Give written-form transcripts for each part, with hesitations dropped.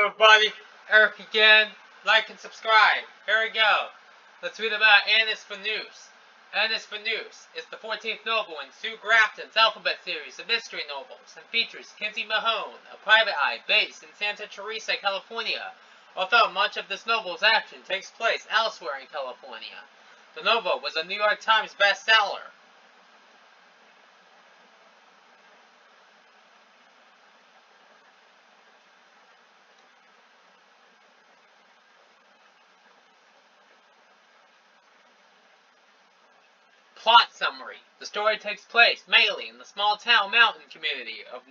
Hello everybody, Eric again. Like and subscribe. Here we go. Let's read about Annis for Noose. Annis for Noose is the 14th novel in Sue Grafton's alphabet series of mystery novels and features Kinsey Mahone, a private eye based in Santa Teresa, California, although much of this novel's action takes place elsewhere in California. The novel was a New York Times bestseller. Plot summary. The story takes place mainly in the small-town mountain community of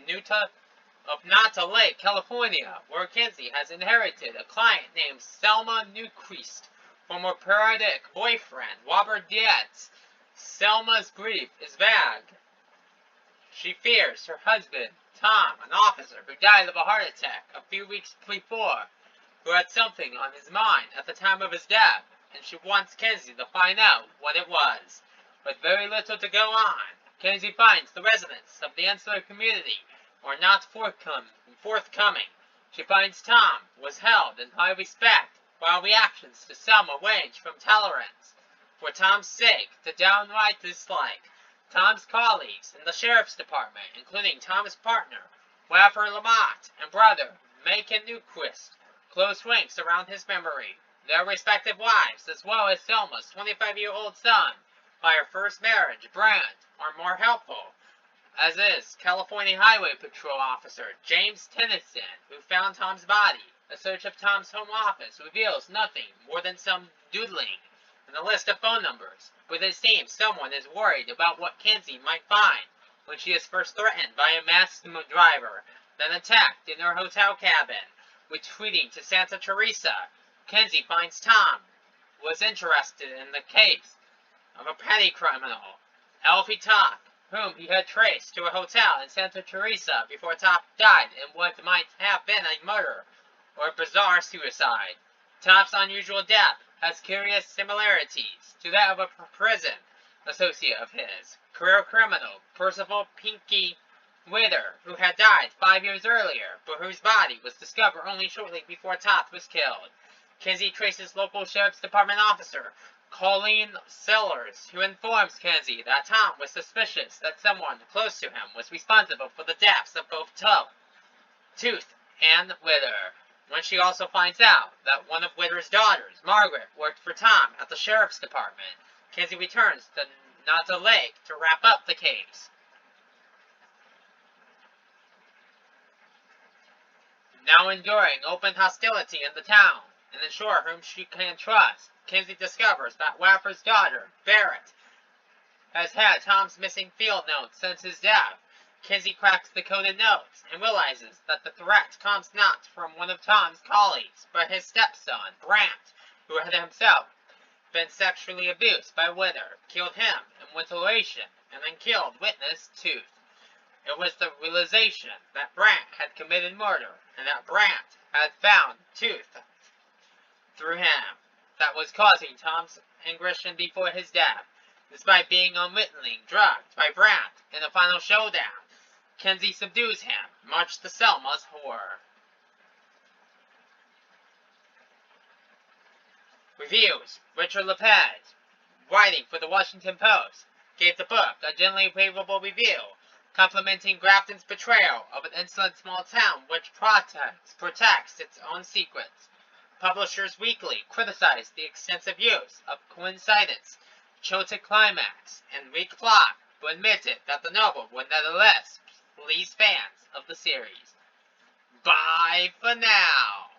Nata Lake, California, where Kinsey has inherited a client named Selma Newquist from her periodic boyfriend, Robert Dietz. Selma's grief is vague. She fears her husband, Tom, an officer who died of a heart attack a few weeks before, who had something on his mind at the time of his death, and she wants Kinsey to find out what it was. With very little to go on, Kinsey finds the residents of the insular community are not forthcoming. She finds Tom was held in high respect, while reactions to Selma range from tolerance, for Tom's sake, to downright dislike. Tom's colleagues in the sheriff's department, including Tom's partner, Waffer Lamont, and brother, Macon Newquist, close ranks around his memory. Their respective wives, as well as Selma's 25-year-old son, by her first marriage, Brand, are more helpful, as is California Highway Patrol officer James Tennyson, who found Tom's body. A search of Tom's home office reveals nothing more than some doodling and a list of phone numbers, but it seems someone is worried about what Kinsey might find when she is first threatened by a masked driver, then attacked in her hotel cabin. Retreating to Santa Teresa, Kinsey finds Tom was interested in the case of a petty criminal, Alfie Topp, whom he had traced to a hotel in Santa Teresa before Topp died in what might have been a murder or a bizarre suicide. Topp's unusual death has curious similarities to that of a prison associate of his, career criminal Percival Pinky Witter, who had died 5 years earlier, but whose body was discovered only shortly before Topp was killed. Kinsey traces local sheriff's department officer Colleen Sellers, who informs Kinsey that Tom was suspicious that someone close to him was responsible for the deaths of both Tooth and Witter. When she also finds out that one of Witter's daughters, Margaret, worked for Tom at the sheriff's department, Kinsey returns to Nata Lake to wrap up the case. Now enduring open hostility in the town, and ensure whom she can trust, Kinsey discovers that Waffer's daughter, Barrett, has had Tom's missing field notes since his death. Kinsey cracks the coded notes and realizes that the threat comes not from one of Tom's colleagues, but his stepson, Brant, who had himself been sexually abused by Witter, killed him in mutilation, and then killed witness Tooth. It was the realization that Brant had committed murder, and that Brant had found Tooth through him, that was causing Tom's aggression before his death. Despite being unwittingly drugged by Brant in the final showdown, Kinsey subdues him, much to Selma's horror. Reviews. Richard Lepage, writing for the Washington Post, gave the book a generally favorable review, complimenting Grafton's portrayal of an insolent small town which protects its own secrets. Publishers Weekly criticized the extensive use of coincidence, chotic climax, and weak plot, but admitted that the novel would nevertheless please fans of the series. Bye for now!